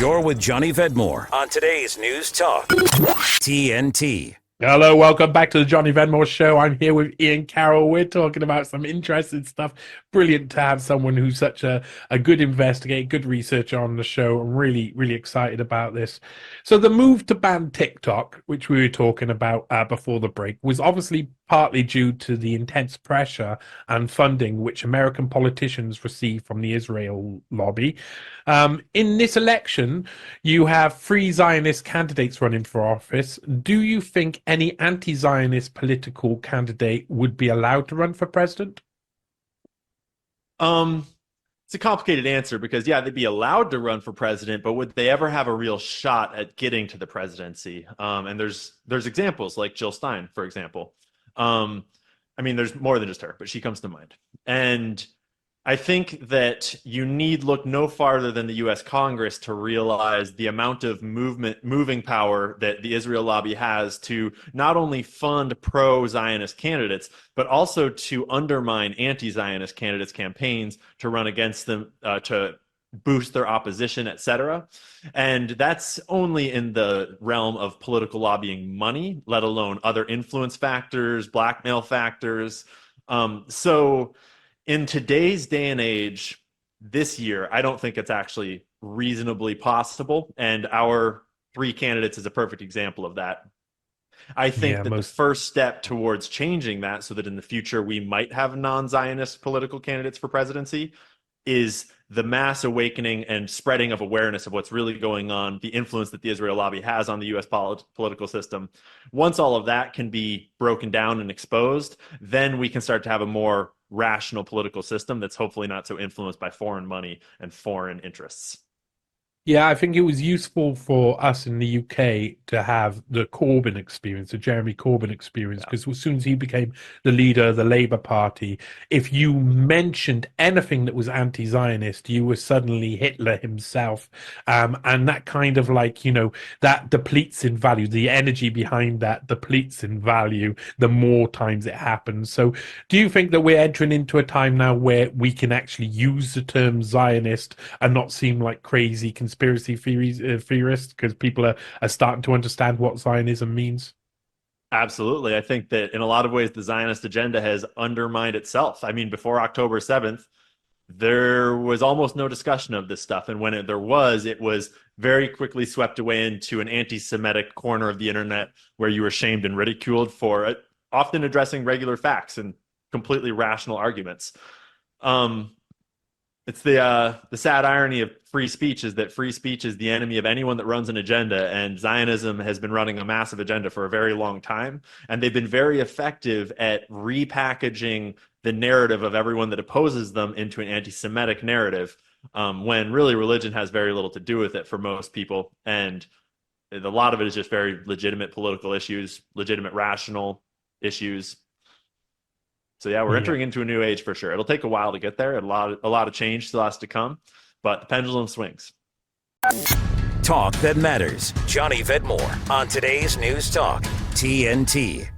You're with Johnny Vedmore on today's News Talk, TNT. Hello, welcome back to the Johnny Vedmore Show. I'm here with Ian Carroll. We're talking about some interesting stuff. Brilliant to have someone who's such a good investigator, good researcher on the show. I'm really, really excited about this. So the move to ban TikTok, which we were talking about before the break, was obviously partly due to the intense pressure and funding which American politicians receive from the Israel lobby. In this election, you have three Zionist candidates running for office. Do you think any anti-Zionist political candidate would be allowed to run for president? Um, it's a complicated answer because yeah, they'd be allowed to run for president, but would they ever have a real shot at getting to the presidency? And there's examples like Jill Stein, for example. Um, I mean, there's more than just her, but she comes to mind. And I think that you need look no farther than the U.S. Congress to realize the amount of moving power that the Israel lobby has to not only fund pro-Zionist candidates, but also to undermine anti-Zionist candidates' campaigns, to run against them, to boost their opposition, etc. And that's only in the realm of political lobbying money, let alone other influence factors, blackmail factors. So in today's day and age, this year, I don't think it's actually reasonably possible. And our three candidates is a perfect example of that. I think Yeah, that the most. first step towards changing that so that in the future we might have non-Zionist political candidates for presidency is the mass awakening and spreading of awareness of what's really going on, the influence that the Israel lobby has on the U.S. political system. Once all of that can be broken down and exposed, then we can start to have a more rational political system that's hopefully not so influenced by foreign money and foreign interests. Yeah, I think it was useful for us in the UK to have the Corbyn experience, the Jeremy Corbyn experience, Yeah. because as soon as he became the leader of the Labour Party, if you mentioned anything that was anti-Zionist, you were suddenly Hitler himself. And that kind of like, that depletes in value. The energy behind that depletes in value the more times it happens. So do you think that we're entering into a time now where we can actually use the term Zionist and not seem like crazy conspiracy theorists because people are starting to understand what Zionism means? Absolutely. I think that in a lot of ways, the Zionist agenda has undermined itself. I mean, before October 7th, there was almost no discussion of this stuff. And when there was, it was very quickly swept away into an anti Semitic corner of the internet where you were shamed and ridiculed for it, often addressing regular facts and completely rational arguments. Um, it's the sad irony of free speech is that free speech is the enemy of anyone that runs an agenda, and Zionism has been running a massive agenda for a very long time, and they've been very effective at repackaging the narrative of everyone that opposes them into an anti-Semitic narrative, when really religion has very little to do with it for most people, and a lot of it is just very legitimate political issues, legitimate rational issues. So yeah, we're Yeah. entering into a new age for sure. It'll take a while to get there. A lot of change still has to come, but the pendulum swings. Talk that matters. Johnny Vedmore on today's News Talk, TNT.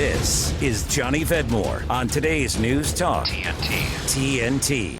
This is Johnny Vedmore on today's News Talk TNT.